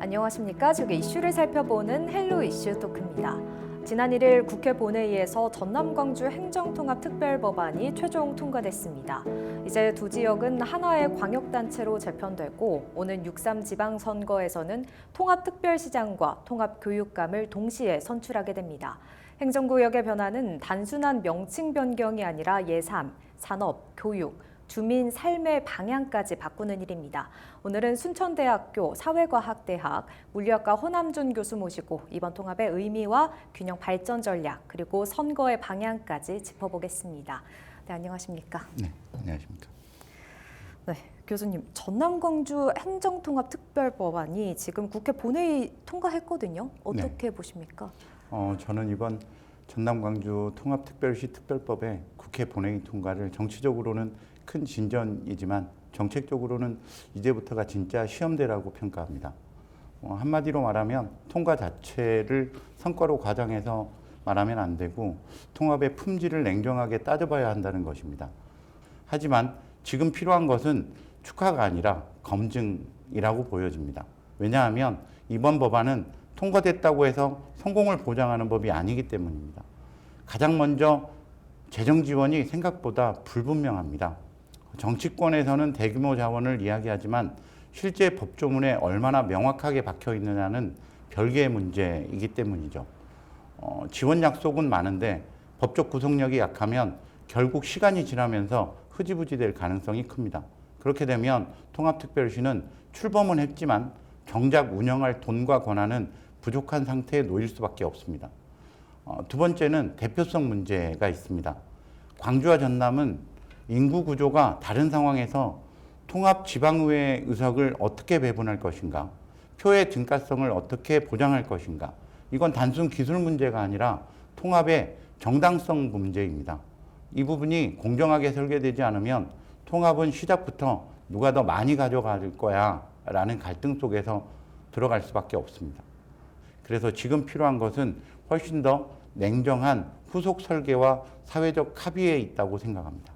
안녕하십니까. 지금 이슈를 살펴보는 헬로 이슈 토크입니다. 지난 1일 국회 본회의에서 전남 광주 행정통합특별법안이 최종 통과됐습니다. 이제 두 지역은 하나의 광역단체로 재편되고 오는 6.3 지방선거에서는 통합특별시장과 통합교육감을 동시에 선출하게 됩니다. 행정구역의 변화는 단순한 명칭 변경이 아니라 예산, 산업, 교육, 주민 삶의 방향까지 바꾸는 일입니다. 오늘은 순천대학교 사회과학대학 물리학과 허남준 교수 모시고 이번 통합의 의미와 균형 발전 전략 그리고 선거의 방향까지 짚어보겠습니다. 네, 안녕하십니까? 네, 안녕하십니까? 네, 교수님, 전남 광주 행정통합특별법안이 지금 국회 본회의 통과했거든요. 어떻게 보십니까? 저는 이번 전남 광주 통합특별시 특별법의 국회 본회의 통과를 정치적으로는 큰 진전이지만 정책적으로는 이제부터가 진짜 시험대라고 평가합니다. 한마디로 말하면 통과 자체를 성과로 과장해서 말하면 안 되고 통합의 품질을 냉정하게 따져봐야 한다는 것입니다. 하지만 지금 필요한 것은 축하가 아니라 검증이라고 보여집니다. 왜냐하면 이번 법안은 통과됐다고 해서 성공을 보장하는 법이 아니기 때문입니다. 가장 먼저 재정 지원이 생각보다 불분명합니다. 정치권에서는 대규모 자원을 이야기하지만 실제 법조문에 얼마나 명확하게 박혀 있느냐는 별개의 문제이기 때문이죠. 지원 약속은 많은데 법적 구속력이 약하면 결국 시간이 지나면서 흐지부지 될 가능성이 큽니다. 그렇게 되면 통합특별시는 출범은 했지만 정작 운영할 돈과 권한은 부족한 상태에 놓일 수밖에 없습니다. 두 번째는 대표성 문제가 있습니다. 광주와 전남은 인구 구조가 다른 상황에서 통합 지방의회 의석을 어떻게 배분할 것인가, 표의 증가성을 어떻게 보장할 것인가, 이건 단순 기술 문제가 아니라 통합의 정당성 문제입니다. 이 부분이 공정하게 설계되지 않으면 통합은 시작부터 누가 더 많이 가져갈 거야 라는 갈등 속에서 들어갈 수밖에 없습니다. 그래서 지금 필요한 것은 훨씬 더 냉정한 후속 설계와 사회적 합의에 있다고 생각합니다.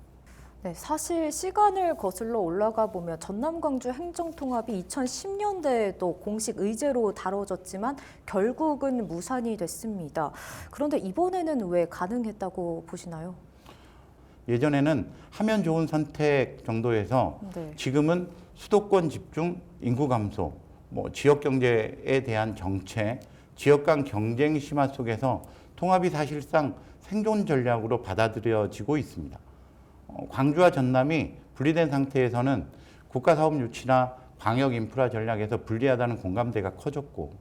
네, 사실 시간을 거슬러 올라가 보면 전남 광주 행정통합이 2010년대에도 공식 의제로 다뤄졌지만 결국은 무산이 됐습니다. 그런데 이번에는 왜 가능했다고 보시나요? 예전에는 하면 좋은 선택 정도에서 네. 지금은 수도권 집중, 인구 감소, 지역 경제에 대한 정책, 지역 간 경쟁 심화 속에서 통합이 사실상 생존 전략으로 받아들여지고 있습니다. 광주와 전남이 분리된 상태에서는 국가사업 유치나 광역 인프라 전략에서 불리하다는 공감대가 커졌고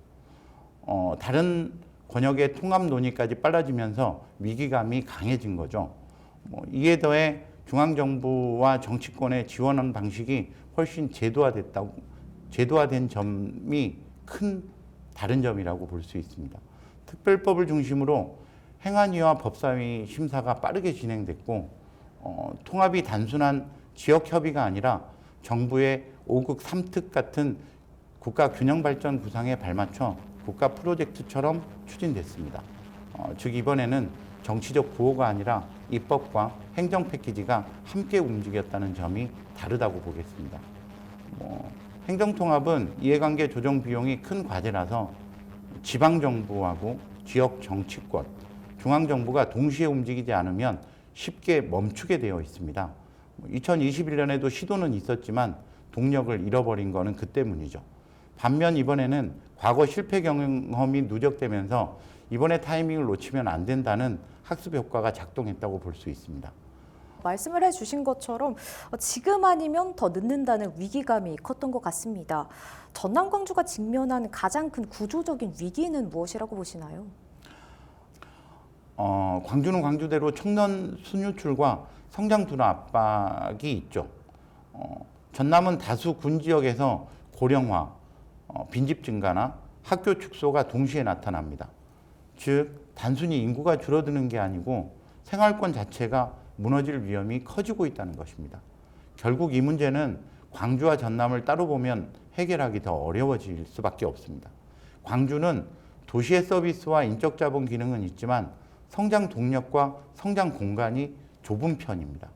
다른 권역의 통합 논의까지 빨라지면서 위기감이 강해진 거죠. 이에 더해 중앙정부와 정치권의 지원하는 방식이 훨씬 제도화된 점이 큰 다른 점이라고 볼 수 있습니다. 특별법을 중심으로 행안위와 법사위 심사가 빠르게 진행됐고 통합이 단순한 지역 협의가 아니라 정부의 5극 3특 같은 국가 균형 발전 구상에 발맞춰 국가 프로젝트처럼 추진됐습니다. 즉 이번에는 정치적 구호가 아니라 입법과 행정 패키지가 함께 움직였다는 점이 다르다고 보겠습니다. 행정통합은 이해관계 조정 비용이 큰 과제라서 지방정부하고 지역 정치권, 중앙정부가 동시에 움직이지 않으면 쉽게 멈추게 되어 있습니다. 2021년에도 시도는 있었지만 동력을 잃어버린 것은 그 때문이죠. 반면 이번에는 과거 실패 경험이 누적되면서 이번에 타이밍을 놓치면 안 된다는 학습 효과가 작동했다고 볼 수 있습니다. 말씀을 해주신 것처럼 지금 아니면 더 늦는다는 위기감이 컸던 것 같습니다. 전남 광주가 직면한 가장 큰 구조적인 위기는 무엇이라고 보시나요? 광주는 광주대로 청년 순유출과 성장 둔화 압박이 있죠. 전남은 다수 군 지역에서 고령화, 빈집 증가나 학교 축소가 동시에 나타납니다. 즉 단순히 인구가 줄어드는 게 아니고 생활권 자체가 무너질 위험이 커지고 있다는 것입니다. 결국 이 문제는 광주와 전남을 따로 보면 해결하기 더 어려워질 수밖에 없습니다. 광주는 도시의 서비스와 인적 자본 기능은 있지만 성장 동력과 성장 공간이 좁은 편입니다.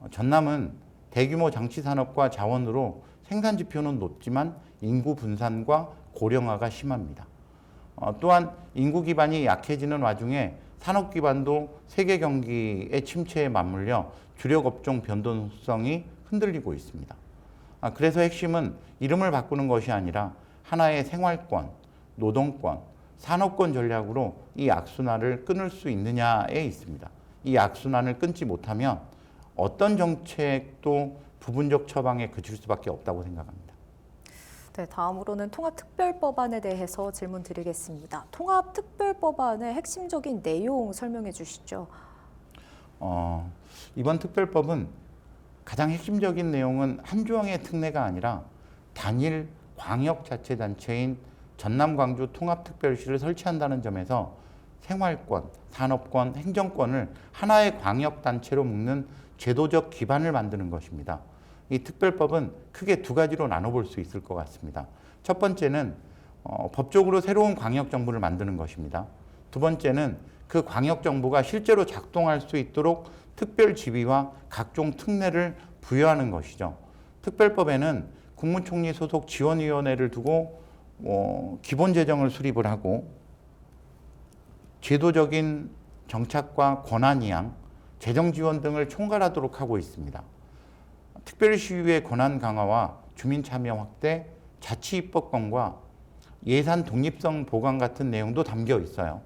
전남은 대규모 장치 산업과 자원으로 생산 지표는 높지만 인구 분산과 고령화가 심합니다. 또한 인구 기반이 약해지는 와중에 산업 기반도 세계 경기의 침체에 맞물려 주력 업종 변동성이 흔들리고 있습니다. 그래서 핵심은 이름을 바꾸는 것이 아니라 하나의 생활권, 노동권, 산업권 전략으로 이 악순환을 끊을 수 있느냐에 있습니다. 이 악순환을 끊지 못하면 어떤 정책도 부분적 처방에 그칠 수밖에 없다고 생각합니다. 네, 다음으로는 통합특별법안에 대해서 질문 드리겠습니다. 통합특별법안의 핵심적인 내용 설명해 주시죠. 이번 특별법은 가장 핵심적인 내용은 한 조항의 특례가 아니라 단일 광역자치단체인 전남 광주 통합특별시를 설치한다는 점에서 생활권, 산업권, 행정권을 하나의 광역단체로 묶는 제도적 기반을 만드는 것입니다. 이 특별법은 크게 두 가지로 나눠볼 수 있을 것 같습니다. 첫 번째는 법적으로 새로운 광역정부를 만드는 것입니다. 두 번째는 그 광역정부가 실제로 작동할 수 있도록 특별지위와 각종 특례를 부여하는 것이죠. 특별법에는 국무총리 소속 지원위원회를 두고 기본재정을 수립을 하고 제도적인 정착과 권한이양, 재정지원 등을 총괄하도록 하고 있습니다. 특별시의회 권한 강화와 주민 참여 확대, 자치 입법권과 예산 독립성 보강 같은 내용도 담겨 있어요.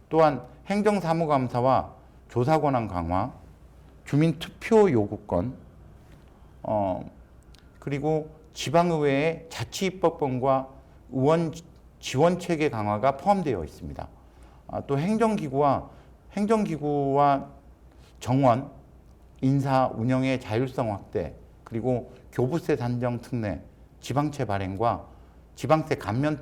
또한 행정사무감사와 조사 권한 강화, 주민 투표 요구권, 그리고 지방의회의 자치 입법권과 의원 지원 체계 강화가 포함되어 있습니다. 또 행정기구와 정원, 인사 운영의 자율성 확대, 그리고 교부세 산정 특례, 지방채 발행과 지방세 감면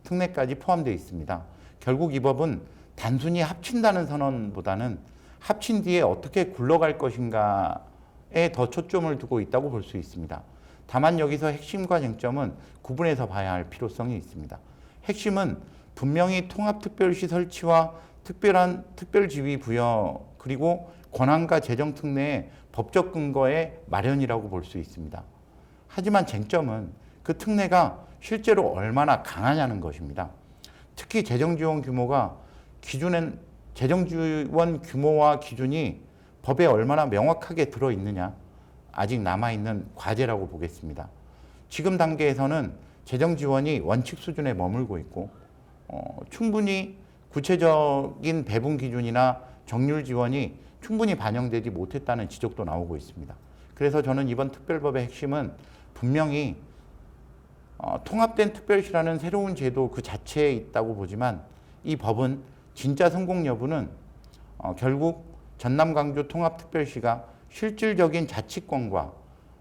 특례까지 포함되어 있습니다. 결국 이 법은 단순히 합친다는 선언보다는 합친 뒤에 어떻게 굴러갈 것인가에 더 초점을 두고 있다고 볼 수 있습니다. 다만 여기서 핵심과 쟁점은 구분해서 봐야 할 필요성이 있습니다. 핵심은 분명히 통합특별시 설치와 특별한 특별지위 부여 그리고 권한과 재정 특례의 법적 근거의 마련이라고 볼 수 있습니다. 하지만 쟁점은 그 특례가 실제로 얼마나 강하냐는 것입니다. 특히 재정지원 규모가 재정지원 규모와 기준이 법에 얼마나 명확하게 들어있느냐 아직 남아있는 과제라고 보겠습니다. 지금 단계에서는 재정지원이 원칙 수준에 머물고 있고 충분히 구체적인 배분 기준이나 정률 지원이 충분히 반영되지 못했다는 지적도 나오고 있습니다. 그래서 저는 이번 특별법의 핵심은 분명히 통합된 특별시라는 새로운 제도 그 자체에 있다고 보지만 이 법은 진짜 성공 여부는 결국 전남 광주 통합특별시가 실질적인 자치권과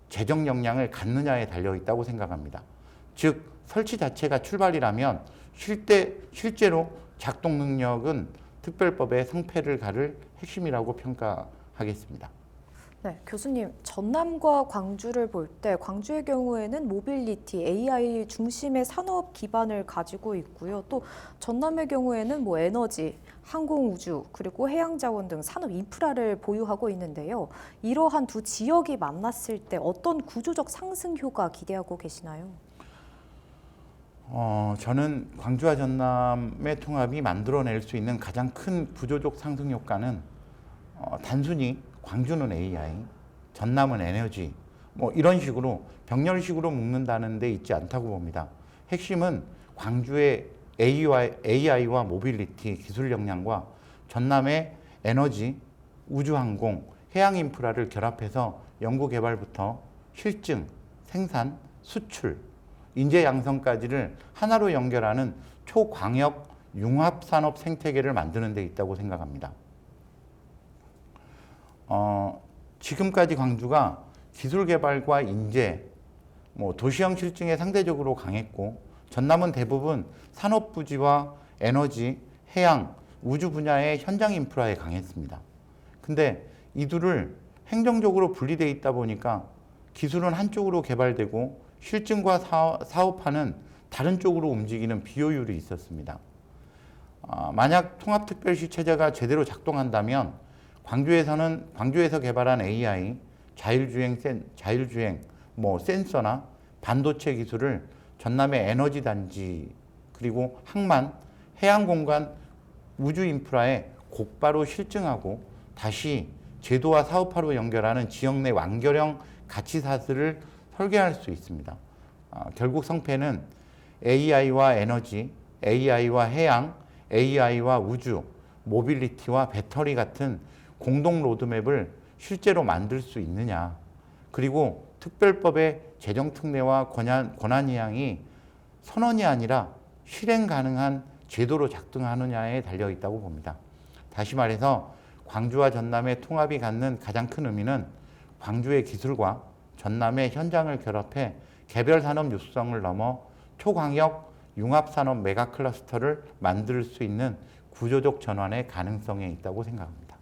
재정 역량을 갖느냐에 달려 있다고 생각합니다. 즉 설치 자체가 출발이라면 실제로 작동 능력은 특별법의 성패를 가를 핵심이라고 평가하겠습니다. 네, 교수님, 전남과 광주를 볼 때 광주의 경우에는 모빌리티, AI 중심의 산업 기반을 가지고 있고요. 또 전남의 경우에는 에너지, 항공우주, 그리고 해양자원 등 산업 인프라를 보유하고 있는데요. 이러한 두 지역이 만났을 때 어떤 구조적 상승효과 기대하고 계시나요? 저는 광주와 전남의 통합이 만들어낼 수 있는 가장 큰 구조적 상승 효과는 단순히 광주는 AI, 전남은 에너지 이런 식으로 병렬식으로 묶는다는 데 있지 않다고 봅니다. 핵심은 광주의 AI와 모빌리티 기술 역량과 전남의 에너지, 우주항공, 해양 인프라를 결합해서 연구개발부터 실증, 생산, 수출, 인재 양성까지를 하나로 연결하는 초광역 융합산업 생태계를 만드는 데 있다고 생각합니다. 지금까지 광주가 기술 개발과 인재, 도시형 실증에 상대적으로 강했고 전남은 대부분 산업 부지와 에너지, 해양, 우주 분야의 현장 인프라에 강했습니다. 근데 이 둘을 행정적으로 분리되어 있다 보니까 기술은 한쪽으로 개발되고 실증과 사업화는 다른 쪽으로 움직이는 비효율이 있었습니다. 만약 통합특별시 체제가 제대로 작동한다면 광주에서 개발한 AI, 자율주행, 센서나 반도체 기술을 전남의 에너지 단지, 그리고 항만, 해양 공간, 우주 인프라에 곧바로 실증하고 다시 제도와 사업화로 연결하는 지역 내 완결형 가치 사슬을 설계할 수 있습니다. 결국 성패는 AI와 에너지, AI와 해양, AI와 우주, 모빌리티와 배터리 같은 공동 로드맵을 실제로 만들 수 있느냐. 그리고 특별법의 재정 특례와 권한 이양이 선언이 아니라 실행 가능한 제도로 작동하느냐에 달려 있다고 봅니다. 다시 말해서 광주와 전남의 통합이 갖는 가장 큰 의미는 광주의 기술과 전남의 현장을 결합해 개별 산업 육성을 넘어 초광역 융합산업 메가클러스터를 만들 수 있는 구조적 전환의 가능성에 있다고 생각합니다.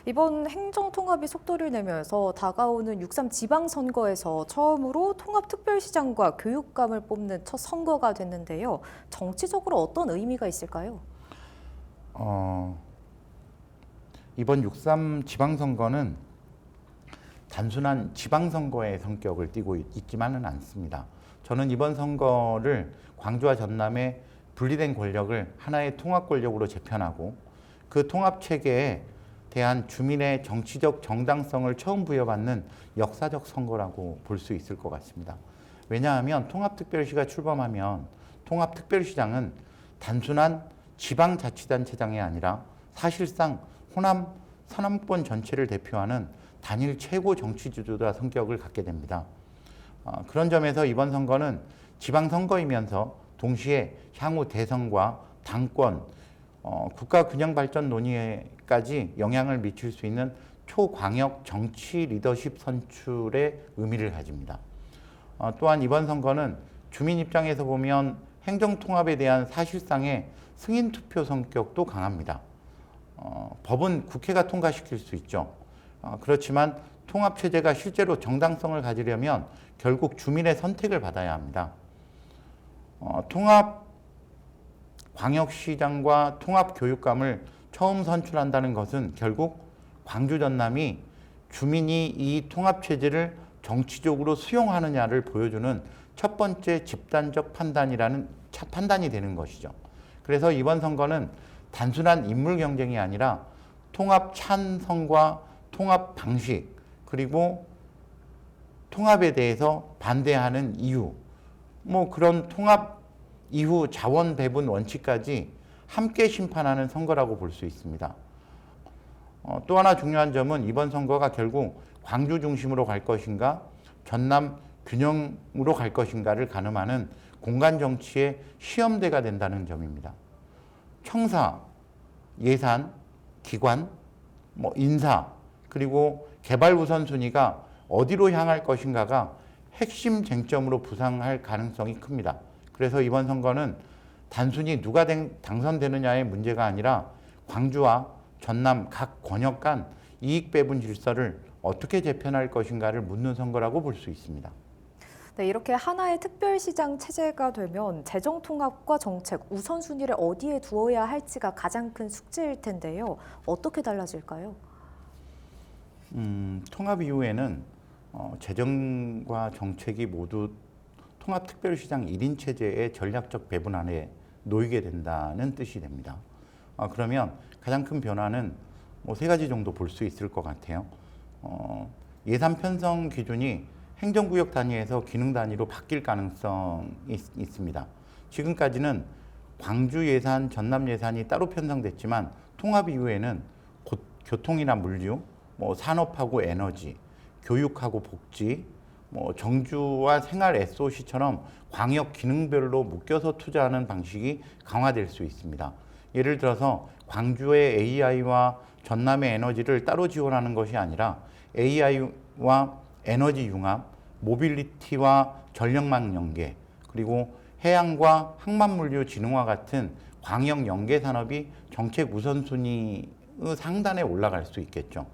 이번 행정통합이 속도를 내면서 다가오는 6.3 지방선거에서 처음으로 통합특별시장과 교육감을 뽑는 첫 선거가 됐는데요. 정치적으로 어떤 의미가 있을까요? 이번 6.3 지방선거는 단순한 지방선거의 성격을 띠고 있지만은 않습니다. 저는 이번 선거를 광주와 전남의 분리된 권력을 하나의 통합 권력으로 재편하고 그 통합 체계에 대한 주민의 정치적 정당성을 처음 부여받는 역사적 선거라고 볼 수 있을 것 같습니다. 왜냐하면 통합특별시가 출범하면 통합특별시장은 단순한 지방자치단체장이 아니라 사실상 호남 서남권 전체를 대표하는 단일 최고 정치주도자 성격을 갖게 됩니다. 그런 점에서 이번 선거는 지방선거이면서 동시에 향후 대선과 당권, 국가 균형 발전 논의에까지 영향을 미칠 수 있는 초광역 정치 리더십 선출의 의미를 가집니다. 또한 이번 선거는 주민 입장에서 보면 행정통합에 대한 사실상의 승인 투표 성격도 강합니다. 법은 국회가 통과시킬 수 있죠. 그렇지만 통합체제가 실제로 정당성을 가지려면 결국 주민의 선택을 받아야 합니다. 통합 광역시장과 통합교육감을 처음 선출한다는 것은 결국 광주 전남이 주민이 이 통합체제를 정치적으로 수용하느냐를 보여주는 첫 번째 집단적 판단이 되는 것이죠. 그래서 이번 선거는 단순한 인물 경쟁이 아니라 통합 찬성과 통합 방식, 그리고 통합에 대해서 반대하는 이유, 그런 통합 이후 자원 배분 원칙까지 함께 심판하는 선거라고 볼 수 있습니다. 또 하나 중요한 점은 이번 선거가 결국 광주 중심으로 갈 것인가, 전남 균형으로 갈 것인가를 가늠하는 공간 정치의 시험대가 된다는 점입니다. 청사, 예산, 기관, 인사, 그리고 개발 우선순위가 어디로 향할 것인가가 핵심 쟁점으로 부상할 가능성이 큽니다. 그래서 이번 선거는 단순히 누가 당선되느냐의 문제가 아니라 광주와 전남 각 권역 간 이익 배분 질서를 어떻게 재편할 것인가를 묻는 선거라고 볼 수 있습니다. 네, 이렇게 하나의 특별시장 체제가 되면 재정통합과 정책, 우선순위를 어디에 두어야 할지가 가장 큰 숙제일 텐데요. 어떻게 달라질까요? 통합 이후에는 재정과 정책이 모두 통합특별시장 1인 체제의 전략적 배분 안에 놓이게 된다는 뜻이 됩니다. 그러면 가장 큰 변화는 3가지 정도 볼 수 있을 것 같아요. 예산 편성 기준이 행정구역 단위에서 기능 단위로 바뀔 가능성이 있습니다. 지금까지는 광주 예산, 전남 예산이 따로 편성됐지만 통합 이후에는 교통이나 물류, 산업하고 에너지, 교육하고 복지, 정주와 생활 SOC처럼 광역 기능별로 묶여서 투자하는 방식이 강화될 수 있습니다. 예를 들어서 광주의 AI와 전남의 에너지를 따로 지원하는 것이 아니라 AI와 에너지 융합, 모빌리티와 전력망 연계, 그리고 해양과 항만물류 진흥화 같은 광역 연계 산업이 정책 우선순위의 상단에 올라갈 수 있겠죠.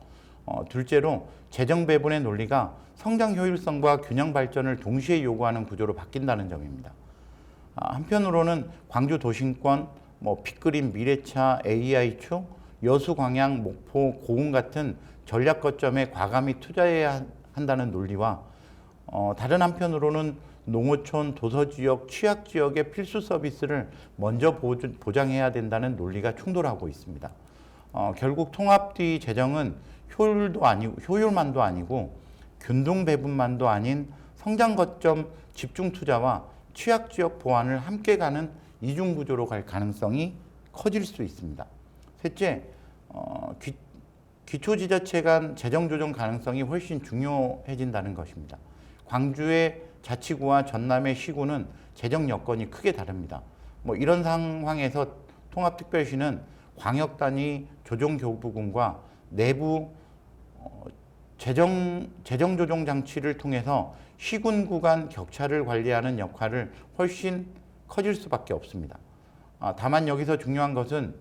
둘째로 재정 배분의 논리가 성장 효율성과 균형 발전을 동시에 요구하는 구조로 바뀐다는 점입니다. 한편으로는 광주 도심권, 빅그린 미래차, AI축, 여수, 광양, 목포, 고흥 같은 전략 거점에 과감히 투자해야 한다는 논리와 다른 한편으로는 농어촌, 도서지역, 취약지역의 필수 서비스를 먼저 보장해야 된다는 논리가 충돌하고 있습니다. 결국 통합 뒤 재정은 효율만도 아니고 균등 배분만도 아닌 성장 거점 집중 투자와 취약지역 보완을 함께 가는 이중 구조로 갈 가능성이 커질 수 있습니다. 셋째, 기초지자체 간 재정 조정 가능성이 훨씬 중요해진다는 것입니다. 광주의 자치구와 전남의 시구는 재정 여건이 크게 다릅니다. 이런 상황에서 통합특별시는 광역 단위 조정교부금과 내부 재정 조정 장치를 통해서 시군 구간 격차를 관리하는 역할을 훨씬 커질 수밖에 없습니다. 다만 여기서 중요한 것은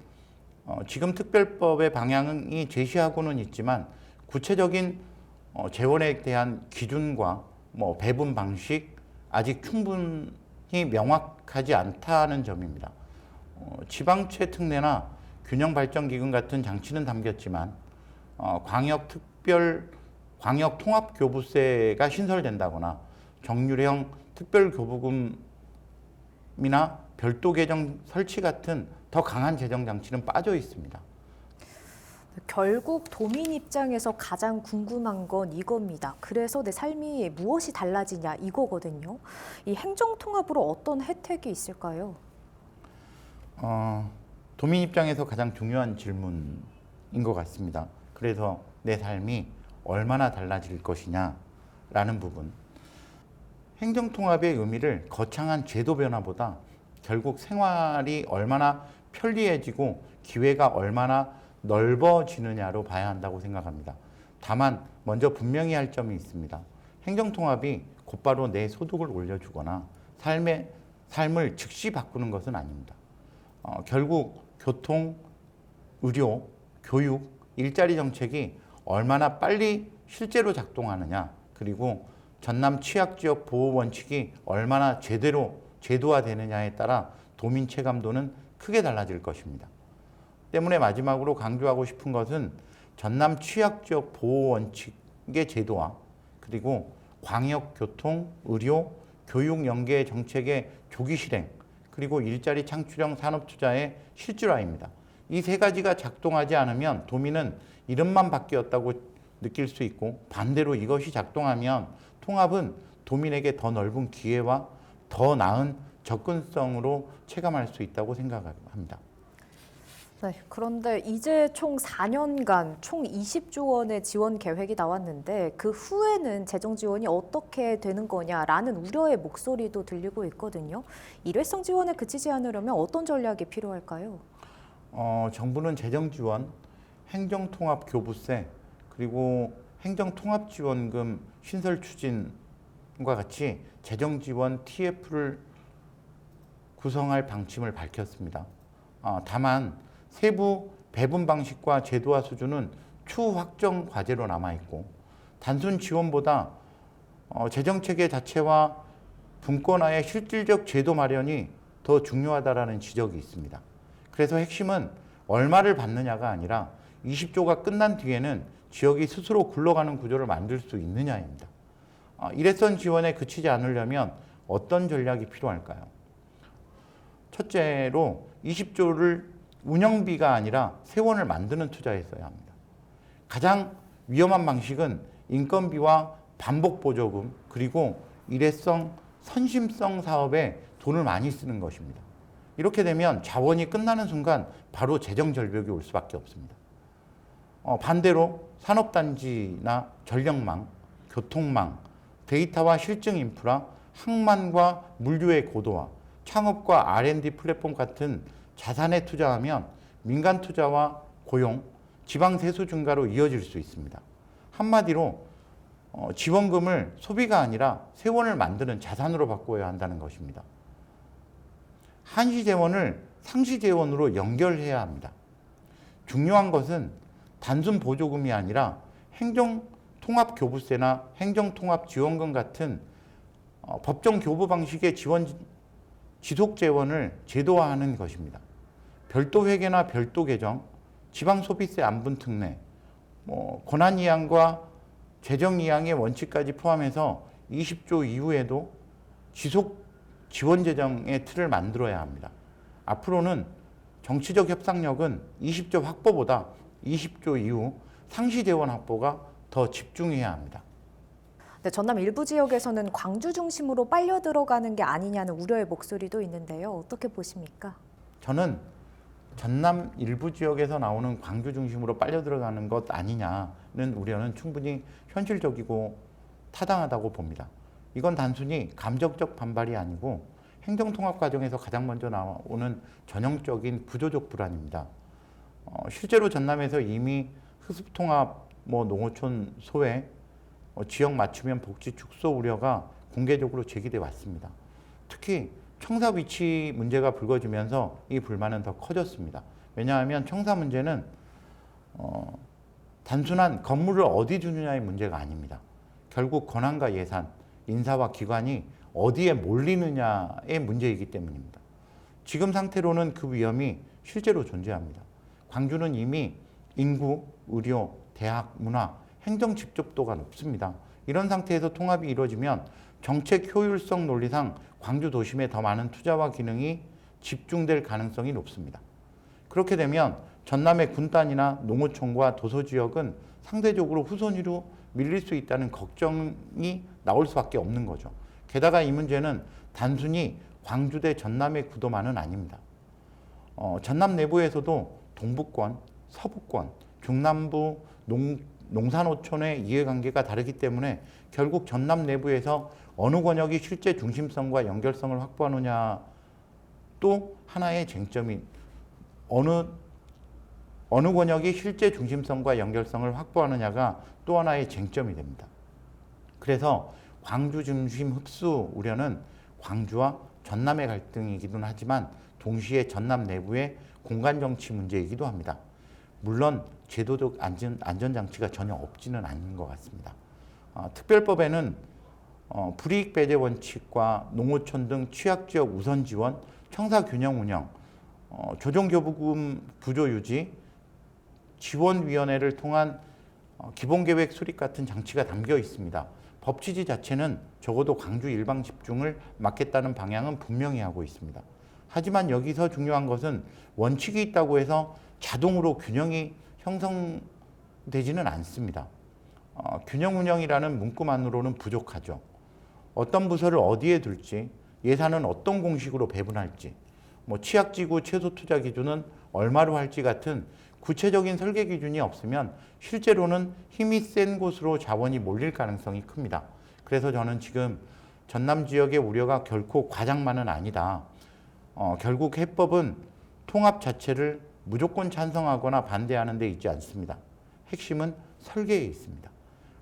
지금 특별법의 방향이 제시하고는 있지만 구체적인 재원에 대한 기준과 배분 방식 아직 충분히 명확하지 않다는 점입니다. 지방채 특례나 균형발전기금 같은 장치는 담겼지만 광역 통합교부세가 신설된다거나 정률형 특별교부금이나 별도 계정 설치 같은 더 강한 재정 장치는 빠져 있습니다. 결국 도민 입장에서 가장 궁금한 건 이겁니다. 그래서 내 삶이 무엇이 달라지냐 이거거든요. 이 행정통합으로 어떤 혜택이 있을까요? 도민 입장에서 가장 중요한 질문인 것 같습니다. 그래서 내 삶이 얼마나 달라질 것이냐라는 부분. 행정통합의 의미를 거창한 제도 변화보다 결국 생활이 얼마나 편리해지고 기회가 얼마나 넓어지느냐로 봐야 한다고 생각합니다. 다만 먼저 분명히 할 점이 있습니다. 행정통합이 곧바로 내 소득을 올려주거나 삶을 즉시 바꾸는 것은 아닙니다. 결국 교통, 의료, 교육, 일자리 정책이 얼마나 빨리 실제로 작동하느냐, 그리고 전남 취약지역 보호 원칙이 얼마나 제대로 제도화되느냐에 따라 도민 체감도는 크게 달라질 것입니다. 때문에 마지막으로 강조하고 싶은 것은 전남 취약지역 보호 원칙의 제도화, 그리고 광역 교통, 의료, 교육 연계 정책의 조기 실행, 그리고 일자리 창출형 산업 투자의 실질화입니다. 이 세 가지가 작동하지 않으면 도민은 이름만 바뀌었다고 느낄 수 있고, 반대로 이것이 작동하면 통합은 도민에게 더 넓은 기회와 더 나은 접근성으로 체감할 수 있다고 생각합니다. 네, 그런데 이제 총 4년간 총 20조 원의 지원 계획이 나왔는데 그 후에는 재정 지원이 어떻게 되는 거냐라는 우려의 목소리도 들리고 있거든요. 일회성 지원에 그치지 않으려면 어떤 전략이 필요할까요? 정부는 재정 지원, 행정통합 교부세, 그리고 행정통합지원금 신설 추진과 같이 재정 지원 TF를 구성할 방침을 밝혔습니다. 다만 세부 배분 방식과 제도화 수준은 추후 확정 과제로 남아있고, 단순 지원보다 재정체계 자체와 분권화의 실질적 제도 마련이 더 중요하다라는 지적이 있습니다. 그래서 핵심은 얼마를 받느냐가 아니라 20조가 끝난 뒤에는 지역이 스스로 굴러가는 구조를 만들 수 있느냐입니다. 일회성 지원에 그치지 않으려면 어떤 전략이 필요할까요? 첫째로 20조를 운영비가 아니라 세원을 만드는 투자에 써야 합니다. 가장 위험한 방식은 인건비와 반복 보조금, 그리고 일회성 선심성 사업에 돈을 많이 쓰는 것입니다. 이렇게 되면 자원이 끝나는 순간 바로 재정 절벽이 올 수밖에 없습니다. 반대로 산업단지나 전력망, 교통망, 데이터와 실증 인프라, 항만과 물류의 고도화, 창업과 R&D 플랫폼 같은 자산에 투자하면 민간 투자와 고용, 지방 세수 증가로 이어질 수 있습니다. 한마디로 지원금을 소비가 아니라 세원을 만드는 자산으로 바꿔야 한다는 것입니다. 한시재원을 상시재원으로 연결해야 합니다. 중요한 것은 단순 보조금이 아니라 행정통합교부세나 행정통합지원금 같은 법정 교부 방식의 지속재원을 제도화하는 것입니다. 별도 회계나 별도 계정, 지방소비세 안분 특례, 권한이양과 재정이양의 원칙까지 포함해서 20조 이후에도 지속 지원 재정의 틀을 만들어야 합니다. 앞으로는 정치적 협상력은 20조 확보보다 20조 이후 상시 재원 확보가 더 집중해야 합니다. 네, 전남 일부 지역에서는 광주 중심으로 빨려 들어가는 게 아니냐는 우려의 목소리도 있는데요. 어떻게 보십니까? 저는 전남 일부 지역에서 나오는 광주 중심으로 빨려 들어가는 것 아니냐는 우려는 충분히 현실적이고 타당하다고 봅니다. 이건 단순히 감정적 반발이 아니고 행정통합 과정에서 가장 먼저 나오는 전형적인 구조적 불안입니다. 실제로 전남에서 이미 흡습통합, 농어촌 소외, 지역 맞춤형 복지 축소 우려가 공개적으로 제기돼 왔습니다. 특히 청사 위치 문제가 불거지면서 이 불만은 더 커졌습니다. 왜냐하면 청사 문제는 단순한 건물을 어디 두느냐의 문제가 아닙니다. 결국 권한과 예산, 인사와 기관이 어디에 몰리느냐의 문제이기 때문입니다. 지금 상태로는 그 위험이 실제로 존재합니다. 광주는 이미 인구, 의료, 대학, 문화, 행정 집접도가 높습니다. 이런 상태에서 통합이 이루어지면 정책 효율성 논리상 광주 도심에 더 많은 투자와 기능이 집중될 가능성이 높습니다. 그렇게 되면 전남의 군단이나 농어촌과 도서지역은 상대적으로 후손위로 밀릴 수 있다는 걱정이 나올 수밖에 없는 거죠. 게다가 이 문제는 단순히 광주 대 전남의 구도만은 아닙니다. 전남 내부에서도 동부권, 서부권, 중남부 농산어촌의 이해관계가 다르기 때문에 결국 전남 내부에서 어느 권역이 실제 중심성과 연결성을 확보하느냐 또 하나의 쟁점이 어느 권역이 실제 중심성과 연결성을 확보하느냐가 또 하나의 쟁점이 됩니다. 그래서 광주 중심 흡수 우려는 광주와 전남의 갈등이기도 하지만 동시에 전남 내부의 공간정치 문제이기도 합니다. 물론 제도적 안전장치가 전혀 없지는 않는 것 같습니다. 특별법에는 불이익 배제 원칙과 농어촌 등 취약지역 우선 지원, 청사 균형 운영, 조정교부금 구조 유지, 지원위원회를 통한 기본계획 수립 같은 장치가 담겨 있습니다. 법 취지 자체는 적어도 광주 일방 집중을 막겠다는 방향은 분명히 하고 있습니다. 하지만 여기서 중요한 것은 원칙이 있다고 해서 자동으로 균형이 형성되지는 않습니다. 균형 운영이라는 문구만으로는 부족하죠. 어떤 부서를 어디에 둘지, 예산은 어떤 공식으로 배분할지, 취약지구 최소 투자 기준은 얼마로 할지 같은 구체적인 설계 기준이 없으면 실제로는 힘이 센 곳으로 자원이 몰릴 가능성이 큽니다. 그래서 저는 지금 전남 지역의 우려가 결코 과장만은 아니다. 결국 해법은 통합 자체를 무조건 찬성하거나 반대하는 데 있지 않습니다. 핵심은 설계에 있습니다.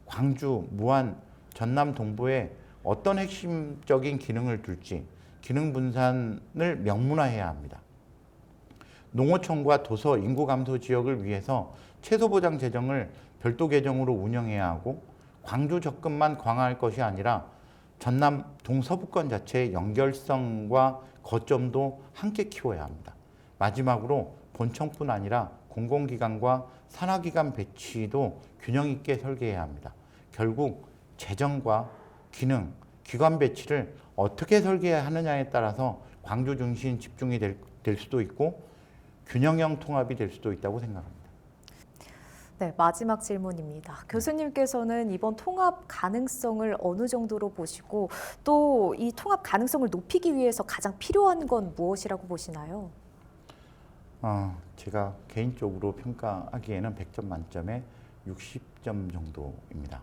광주, 무안, 전남 동부에 어떤 핵심적인 기능을 둘지 기능 분산을 명문화해야 합니다. 농어촌과 도서, 인구 감소 지역을 위해서 최소 보장 재정을 별도 계정으로 운영해야 하고 광주 접근만 강화할 것이 아니라 전남 동서부권 자체의 연결성과 거점도 함께 키워야 합니다. 마지막으로 본청뿐 아니라 공공기관과 산하기관 배치도 균형 있게 설계해야 합니다. 결국 재정과 기능, 기관 배치를 어떻게 설계하느냐에 따라서 광주 중심 집중이 될 수도 있고 균형형 통합이 될 수도 있다고 생각합니다. 네, 마지막 질문입니다. 교수님께서는 이번 통합 가능성을 어느 정도로 보시고 또 이 통합 가능성을 높이기 위해서 가장 필요한 건 무엇이라고 보시나요? 제가 개인적으로 평가하기에는 100점 만점에 60점 정도입니다.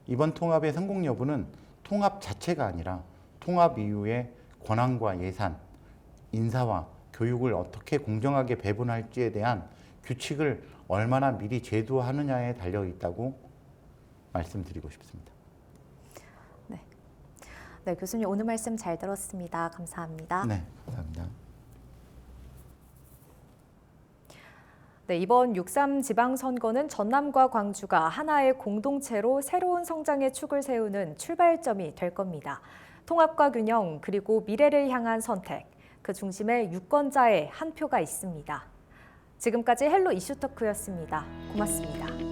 이번 통합의 성공 여부는 통합 자체가 아니라 통합 이후의 권한과 예산, 인사와 교육을 어떻게 공정하게 배분할지에 대한 규칙을 얼마나 미리 제도하느냐에 달려 있다고 말씀드리고 싶습니다. 네, 교수님 오늘 말씀 잘 들었습니다. 감사합니다. 네, 감사합니다. 네, 이번 6.3 지방선거는 전남과 광주가 하나의 공동체로 새로운 성장의 축을 세우는 출발점이 될 겁니다. 통합과 균형 그리고 미래를 향한 선택, 그 중심에 유권자의 한 표가 있습니다. 지금까지 헬로 이슈토크였습니다. 고맙습니다.